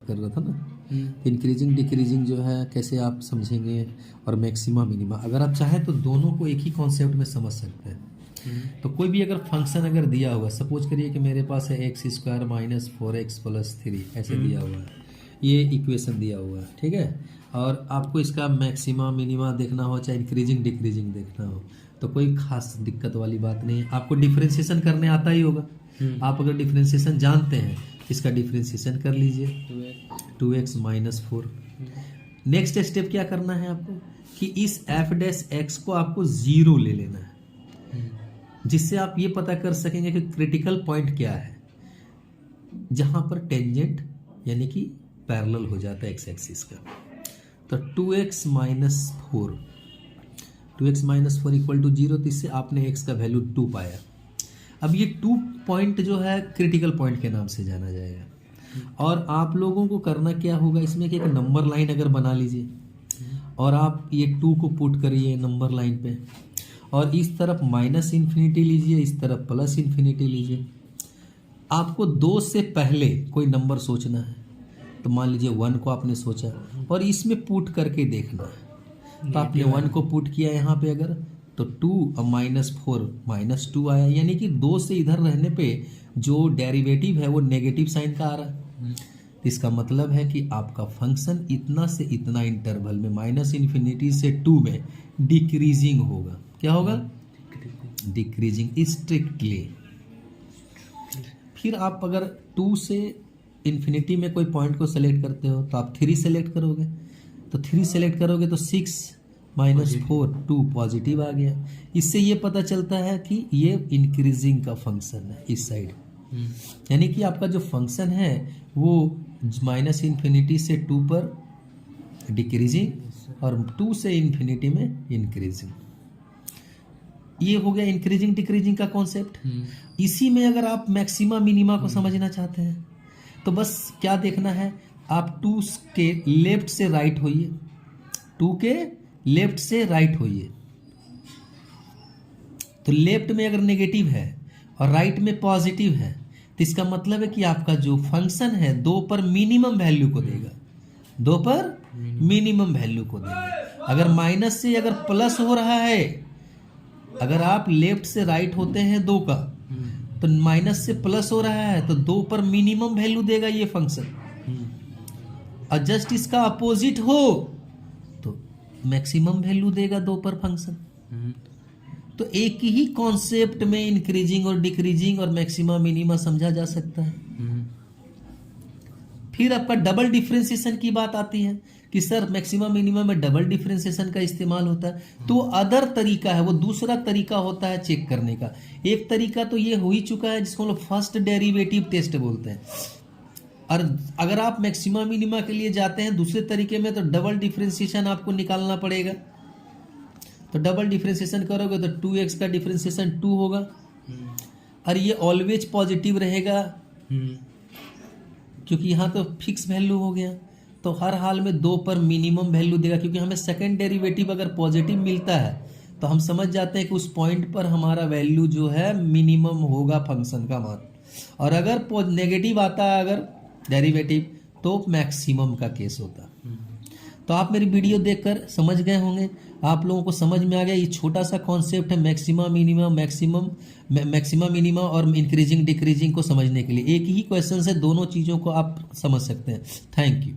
कर रहा था ना, इंक्रीजिंग डिक्रीजिंग जो है कैसे आप समझेंगे, और मैक्सिमा मिनिमा। अगर आप चाहें तो दोनों को एक ही कॉन्सेप्ट में समझ सकते हैं। तो कोई भी अगर फंक्शन अगर दिया हुआ, सपोज करिए कि मेरे पास है x square minus 4x plus 3 ऐसे दिया हुआ है, ये इक्वेशन दिया हुआ है, ठीक है। और आपको इसका मैक्सिमा मिनिमा देखना हो, चाहे इंक्रीजिंग डिक्रीजिंग देखना हो, तो कोई खास दिक्कत वाली बात नहीं है। आपको डिफरेंशिएशन करने आता ही होगा। आप अगर डिफरेंशिएशन जानते हैं, इसका डिफरेंशिएशन कर लीजिए 2x माइनस 4। नेक्स्ट स्टेप क्या करना है आपको कि इस एफ डैश एक्स को आपको 0 ले लेना है, जिससे आप ये पता कर सकेंगे कि क्रिटिकल पॉइंट क्या है, जहां पर टेंजेंट यानी कि पैरेलल हो जाता है एक्स एक्सिस का। तो 2x माइनस 4 इक्वल टू 0, तो इससे आपने x का वैल्यू 2 पाया। अब ये 2 पॉइंट जो है क्रिटिकल पॉइंट के नाम से जाना जाएगा। और आप लोगों को करना क्या होगा इसमें कि एक नंबर लाइन अगर बना लीजिए, और आप ये 2 को पुट करिए नंबर लाइन पे, और इस तरफ माइनस इन्फिनिटी लीजिए, इस तरफ प्लस इन्फिनिटी लीजिए। आपको 2 से पहले कोई नंबर सोचना है, तो मान लीजिए 1 को आपने सोचा और इसमें पुट करके देखना है। तो आपने 1 को पुट किया यहाँ पे अगर, तो 2 और माइनस 4 माइनस 2 आया, यानी कि 2 से इधर रहने पे जो डेरिवेटिव है वो नेगेटिव साइन का आ रहा है। इसका मतलब है कि आपका फंक्शन इतना से इतना इंटरवल में माइनस इन्फिनिटी से 2 में डिक्रीजिंग होगा। क्या होगा? Decreasing strictly. फिर आप अगर 2 से इन्फिनिटी में कोई पॉइंट को सेलेक्ट करते हो, तो आप 3 सेलेक्ट करोगे, तो 3 सेलेक्ट करोगे तो 6 माइनस 4 2 पॉजिटिव आ गया। इससे ये पता चलता है कि ये इंक्रीजिंग का फंक्शन है इस साइड, यानी कि आपका जो फंक्शन है वो माइनस इन्फिनिटी से 2 पर डिक्रीजिंग और 2 से इन्फिनिटी में इंक्रीजिंग। ये हो गया इंक्रीजिंग डिक्रीजिंग का कॉन्सेप्ट। इसी में अगर आप मैक्सिमा मिनिमा को समझना चाहते हैं, तो बस क्या देखना है, आप 2 के लेफ्ट से राइट होइए, 2 के लेफ्ट से राइट होइए। तो लेफ्ट में अगर नेगेटिव है और राइट में पॉजिटिव है, तो इसका मतलब है कि आपका जो फंक्शन है 2 पर मिनिमम वैल्यू को देगा, 2 पर मिनिमम वैल्यू को देगा। अगर माइनस से अगर प्लस हो रहा है, अगर आप लेफ्ट से राइट होते हैं 2 का, तो माइनस से प्लस हो रहा है तो 2 पर मिनिमम वैल्यू देगा ये फंक्शन। और जस्ट इसका अपोजिट हो तो मैक्सिमम वैल्यू देगा 2 पर फंक्शन। तो एक ही कॉन्सेप्ट में इंक्रीजिंग और डिक्रीजिंग और मैक्सिमा मिनिमा समझा जा सकता है। फिर आपका डबल डिफरेंशिएशन की बात आती है कि सर मैक्सिमा मिनिमा में डबल डिफरेंशिएशन का इस्तेमाल होता है, तो अदर तरीका है, वो दूसरा तरीका होता है चेक करने का। एक तरीका तो ये हो ही चुका है जिसको हम लोग फर्स्ट डेरिवेटिव टेस्ट बोलते हैं। और अगर आप मैक्सिमा मिनिमा के लिए जाते हैं दूसरे तरीके में, तो डबल डिफरेंशिएशन आपको निकालना पड़ेगा। तो डबल डिफरेंशिएशन करोगे तो 2x का डिफरेंशिएशन 2 होगा, और ये ऑलवेज पॉजिटिव रहेगा क्योंकि यहाँ तो फिक्स वैल्यू हो गया। तो हर हाल में 2 पर मिनिमम वैल्यू देगा, क्योंकि हमें सेकंड डेरिवेटिव अगर पॉजिटिव मिलता है तो हम समझ जाते हैं कि उस पॉइंट पर हमारा वैल्यू जो है मिनिमम होगा फंक्शन का मान। और अगर नेगेटिव आता है अगर डेरिवेटिव, तो मैक्सिमम का केस होता है। तो आप मेरी वीडियो देखकर समझ गए होंगे, आप लोगों को समझ में आ गया। ये छोटा सा कॉन्सेप्ट है मैक्सिमा मिनिमा, मैक्सिमा मिनिमा और इंक्रीजिंग डिक्रीजिंग को समझने के लिए। एक ही क्वेश्चन से दोनों चीज़ों को आप समझ सकते हैं। Thank you.